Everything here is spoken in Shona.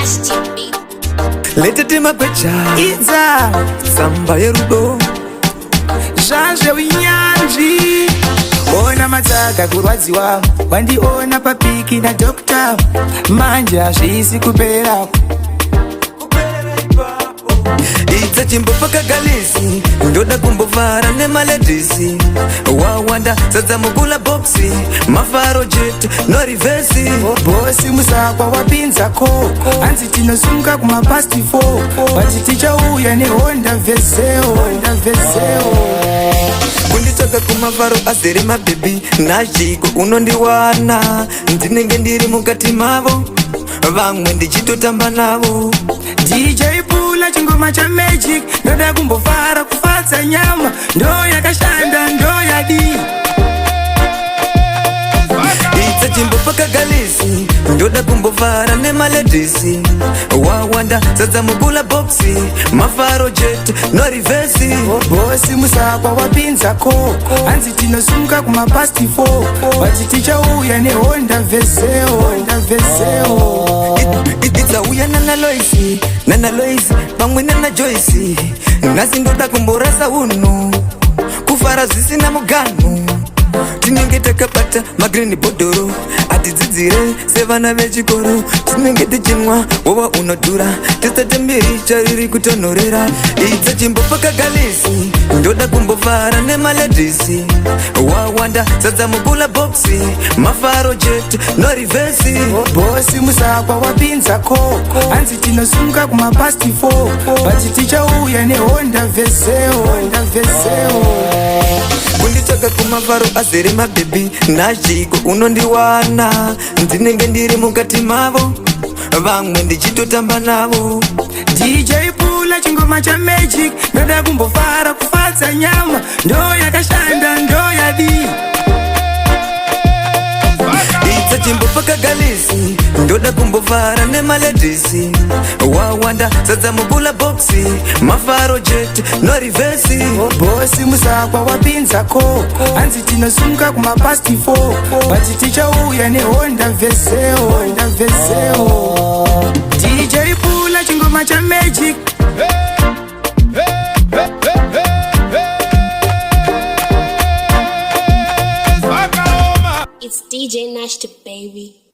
Nasty beat. Lete tema kwecha Iza Samba yerudo Janje winyanji Ona mataka kurwadziwa Wandiona papiki na dokta Manje ashisi kupera Iza chimbo paka galisi Ndoda kumbovara ne maledisi Wawanda zaza mugula boxi Mafaro jet no reverse Bosi musakwa wapinza koko Anzi tinosunga kuma past 4 Wachiticha uya ni Honda Vezeo Kunditoka kumavaro azere mabebi Najiko unondiwana Ndinenge ndiri mukati mavo Vamwe ndichitotamba navo DJ Pula chingoma cha magic Ndoda kumbovara kufatsa nyama Ndo yakashanda ndo yadi Iza chimbo paka galisi Ndoda kumbovara ne maledisi Wawanda zaza mugula boxi Mafaro jet no reverse Bosi musakwa wapinza koko Anzi tinosunga kuma past 4 Wachiticha uya ni Honda Vezeo Iza uya nana Loisi Pamwe nana Joyce Nasi ndoda kumborasa unu Kufara zisi na muganu Tinenge takapata magreni bodoro Atidzidzire sevana vechikoro Tinenge tichinwa wova unodhura Testate mbiri chariri kutonorera Iza chimbo paka galisi Ndoda kumbovara ne maledisi Wawanda zaza mugula boxi Mafaro jet no reverse Bosi musakwa wapinza koko Anzi tinosunga kuma past 4 Wachiticha uya ni Honda Vezeo Kunditoka kumavaro azere mabebi Najiko unondiwana Ndinenge ndiri mukati mavo Vamwe ndichitotamba navo DJ Pula chingoma cha magic Ndoda kumbovara kufatsa nyama Ndo yakashanda ndo yadi Iza chimbo paka galisi Ndoda kumbovara ne maledisi Wawanda zaza mugula boxi Mafaro jet no reverse Bosi musakwa wapinza koko Anzi tinosunga kuma past 4 Wachiticha uya ni Honda Vezeo DJ Pula chingoma cha magic It's DJ Nasty baby.